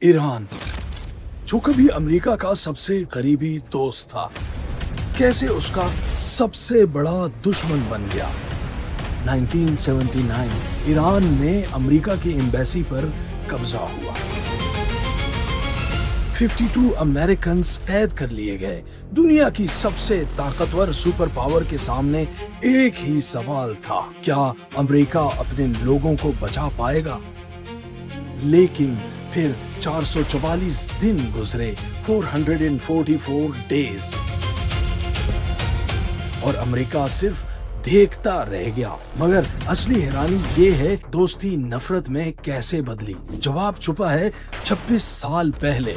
Iran, जो कभी America का सबसे करीबी दोस्त था, कैसे उसका सबसे बड़ा दुश्मन बन गया। 1979 ईरान में अमेरिका की एम्बेसी पर कब्जा हुआ। 52 अमेरिकन कैद कर लिए गए। दुनिया की सबसे ताकतवर सुपर पावर के सामने एक ही सवाल था, क्या अमेरिका अपने लोगों को बचा पाएगा? लेकिन फिर 444 दिन गुजरे, 444 डेज, और अमेरिका सिर्फ देखता रह गया। मगर असली हैरानी ये है, दोस्ती नफरत में कैसे बदली। जवाब छुपा है 26 साल पहले।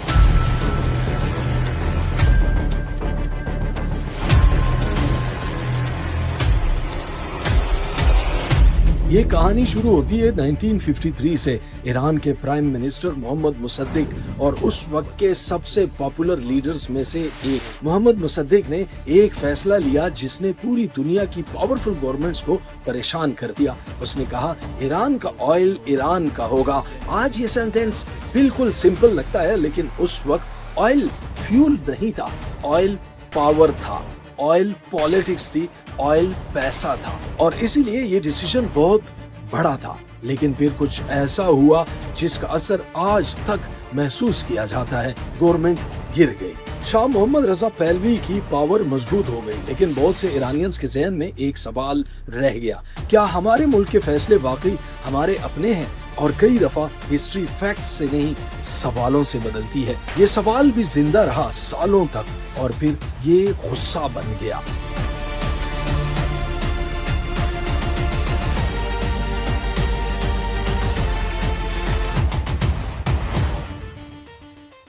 ये कहानी शुरू होती है 1953 से। ईरान के प्राइम मिनिस्टर मोहम्मद मुसद्दिक और उस वक्त के सबसे पॉपुलर लीडर्स में से एक मोहम्मद मुसद्दिक ने एक फैसला लिया जिसने पूरी दुनिया की पावरफुल गवर्नमेंट्स को परेशान कर दिया। उसने कहा, ईरान का ऑयल ईरान का होगा। आज ये सेंटेंस बिल्कुल सिंपल लगता है, लेकिन उस वक्त ऑयल फ्यूल नहीं था, ऑयल पावर था, ऑयल पॉलिटिक्स थी, ऑयल पैसा था, और इसीलिए ये डिसीजन बहुत बड़ा था। लेकिन फिर कुछ ऐसा हुआ जिसका असर आज तक महसूस किया जाता है। गवर्नमेंट गिर गई। शाह मोहम्मद रजा पहलवी की पावर मजबूत हो गई, लेकिन बहुत से ईरानियंस के जहन में एक सवाल रह गया, क्या हमारे मुल्क के फैसले वाकई हमारे अपने हैं? और कई दफा हिस्ट्री फैक्ट से नहीं, सवालों से बदलती है। ये सवाल भी जिंदा रहा सालों तक, और फिर ये गुस्सा बन गया।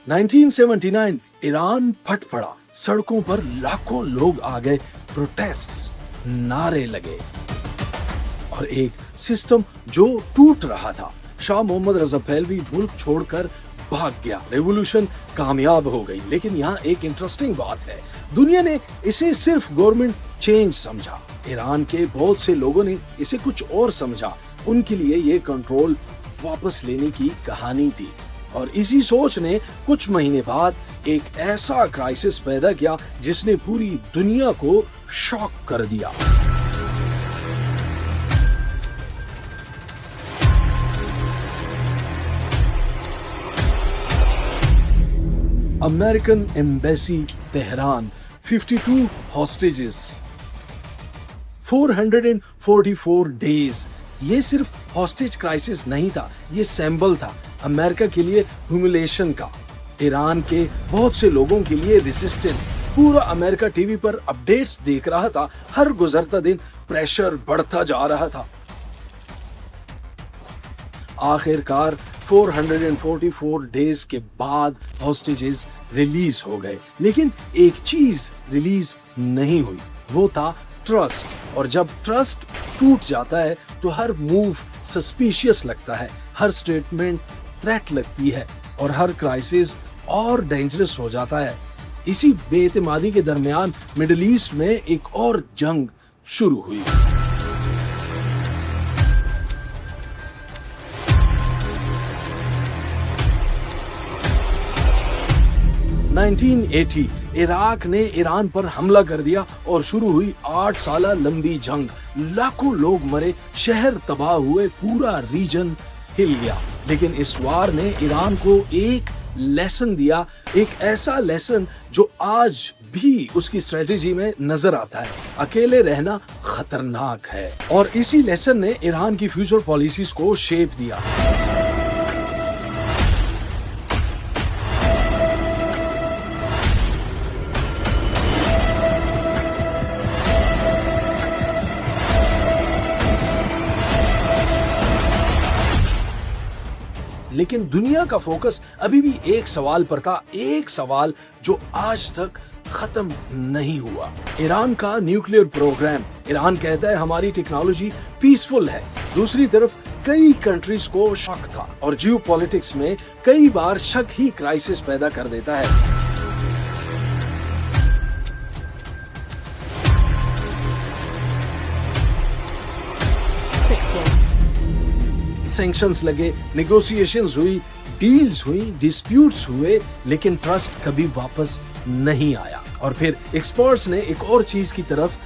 (1979) ईरान फट पड़ा। सड़कों पर लाखों लोग आ गए, प्रोटेस्ट्स, नारे लगे, और एक सिस्टम जो टूट रहा था। शाह मोहम्मद रजा पहलवी मुल्क छोड़कर भाग गया। रेवोल्यूशन कामयाब हो गई। लेकिन यहाँ एक इंटरेस्टिंग बात है, दुनिया ने इसे सिर्फ गवर्नमेंट चेंज समझा। ईरान के बहुत से लोगों ने इसे कुछ और समझा। उनके लिए ये कंट्रोल वापस लेने की कहानी थी। और इसी सोच ने कुछ महीने बाद एक ऐसा क्राइसिस पैदा किया जिसने पूरी दुनिया को शॉक कर दिया। American embassy Tehran, 52 hostages, 444 days. ये सिर्फ हॉस्टेज क्राइसिस नहीं था, ये सिंबल था अमेरिका के लिए ह्यूमिलिएशन का, ईरान के बहुत से लोगों के लिए रेजिस्टेंस। पूरा अमेरिका टीवी पर अपडेट्स देख रहा था। हर गुजरता दिन प्रेशर बढ़ता जा रहा था। आखिरकार 444 डेज के बाद हॉस्टेजेस रिलीज हो गए। लेकिन एक चीज रिलीज नहीं हुई, वो था ट्रस्ट। और जब ट्रस्ट टूट जाता है तो हर मूव सस्पिशियस लगता है, हर स्टेटमेंट थ्रेट लगती है, और हर क्राइसिस और डेंजरस हो जाता है। इसी बेइत्तेमादी के दरमियान मिडिल ईस्ट में एक और जंग शुरू हुई। (1980) इराक ने ईरान पर हमला कर दिया और शुरू हुई 8 साल लंबी जंग। लाखों लोग मरे, शहर तबाह हुए, पूरा रीजन हिल गया। लेकिन इस वार ने ईरान को एक लेसन दिया, एक ऐसा लेसन जो आज भी उसकी स्ट्रेटेजी में नजर आता है, अकेले रहना खतरनाक है। और इसी लेसन ने ईरान की फ्यूचर पॉलिसीज को शेप दिया। लेकिन दुनिया का फोकस अभी भी एक सवाल पर था, एक सवाल जो आज तक खत्म नहीं हुआ, ईरान का न्यूक्लियर प्रोग्राम। ईरान कहता है हमारी टेक्नोलॉजी पीसफुल है। दूसरी तरफ कई कंट्रीज को शक था, और जियोपॉलिटिक्स में कई बार शक ही क्राइसिस पैदा कर देता है। सैंक्शंस लगे, नेगोशिएशंस हुई, डील्स हुई, डिस्प्यूट्स हुए, लेकिन ट्रस्ट कभी वापस नहीं आया। और फिर एक्सपर्ट्स ने एक और चीज की तरफ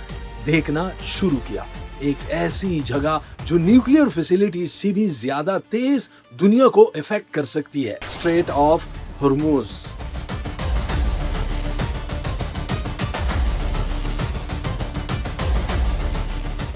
देखना शुरू किया, एक ऐसी जगह जो न्यूक्लियर फैसिलिटीज से भी ज्यादा तेज दुनिया को इफेक्ट कर सकती है, स्ट्रेट ऑफ हॉर्मुज।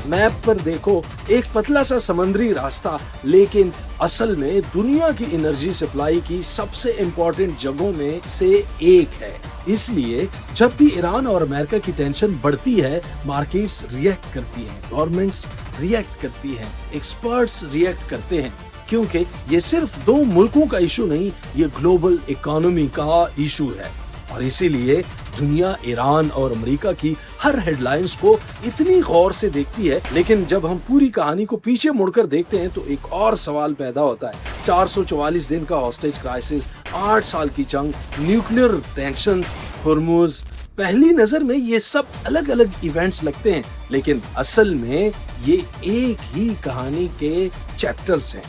मैप पर देखो, एक पतला सा समुद्री रास्ता, लेकिन असल में दुनिया की एनर्जी सप्लाई की सबसे इंपॉर्टेंट जगहों में से एक है। इसलिए जब भी ईरान और अमेरिका की टेंशन बढ़ती है, मार्केट्स रिएक्ट करती हैं, गवर्नमेंट्स रिएक्ट करती हैं, एक्सपर्ट्स रिएक्ट करते हैं, क्योंकि ये सिर्फ दो मुल्कों का इशू नहीं, ये ग्लोबल इकोनॉमी का इशू है। और इसीलिए दुनिया ईरान और अमेरिका की हर हेडलाइंस को इतनी गौर से देखती है। लेकिन जब हम पूरी कहानी को पीछे मुड़कर देखते हैं तो एक और सवाल पैदा होता है। 444 दिन का हॉस्टेज क्राइसिस, 8 साल की जंग, न्यूक्लियर टेंशंस, हॉर्मुज। पहली नजर में ये सब अलग अलग इवेंट्स लगते हैं, लेकिन असल में ये एक ही कहानी के चैप्टर्स हैं।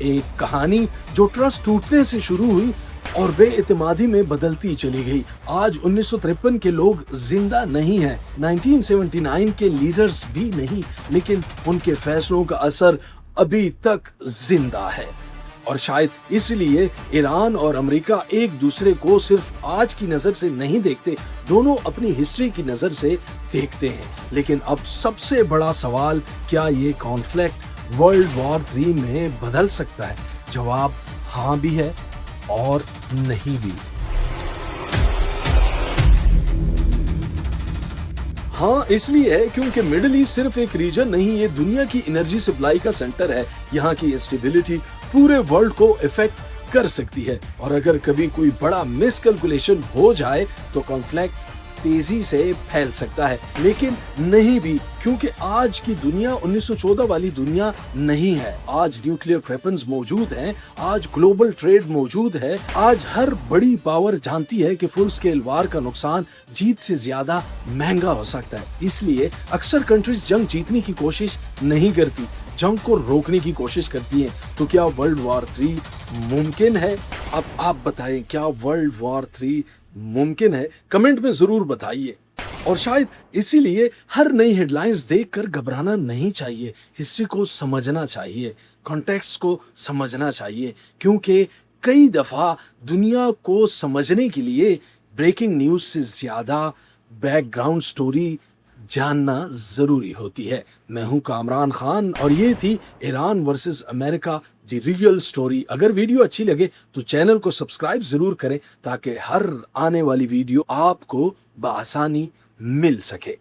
एक कहानी जो ट्रस्ट टूटने से शुरू हुई और बेइतमादी में बदलती चली गई। आज 1953 के लोग जिंदा नहीं हैं, 1979 के लीडर्स भी नहीं, लेकिन उनके फैसलों का असर अभी तक जिंदा है। और शायद इसलिए ईरान और अमेरिका एक दूसरे को सिर्फ आज की नजर से नहीं देखते, दोनों अपनी हिस्ट्री की नजर से देखते हैं। लेकिन अब सबसे बड़ा सवाल, क्या ये कॉन्फ्लिक्ट वर्ल्ड वॉर 3 में बदल सकता है? जवाब हाँ भी है और नहीं भी। हाँ इसलिए है क्योंकि मिडिल ईस्ट सिर्फ एक रीजन नहीं, ये दुनिया की एनर्जी सप्लाई का सेंटर है। यहाँ की इंस्टेबिलिटी पूरे वर्ल्ड को इफेक्ट कर सकती है, और अगर कभी कोई बड़ा मिसकैलकुलेशन हो जाए तो कॉन्फ्लिक्ट तेजी से फैल सकता है। लेकिन नहीं भी, क्योंकि आज की दुनिया 1914 वाली दुनिया नहीं है। आज न्यूक्लियर वेपन्स मौजूद हैं, आज ग्लोबल ट्रेड मौजूद है, आज हर बड़ी पावर जानती है कि फुल स्केल वार का नुकसान जीत से ज्यादा महंगा हो सकता है। इसलिए अक्सर कंट्रीज जंग जीतने की कोशिश नहीं करती, जंग को रोकने की कोशिश करती हैं। तो क्या वर्ल्ड वॉर 3 मुमकिन है? अब आप बताएं, क्या वर्ल्ड वॉर 3 मुमकिन है? कमेंट में जरूर बताइए। और शायद इसीलिए हर नई हेडलाइंस देखकर घबराना नहीं चाहिए, हिस्ट्री को समझना चाहिए, कॉन्टेक्स्ट को समझना चाहिए, क्योंकि कई दफा दुनिया को समझने के लिए ब्रेकिंग न्यूज से ज्यादा बैकग्राउंड स्टोरी जानना जरूरी होती है। मैं हूं कामरान खान और ये थी Iran versus America the real story. अगर वीडियो अच्छी लगे तो चैनल को सब्सक्राइब जरूर करें ताकि हर आने वाली वीडियो आपको बआसानी मिल सके।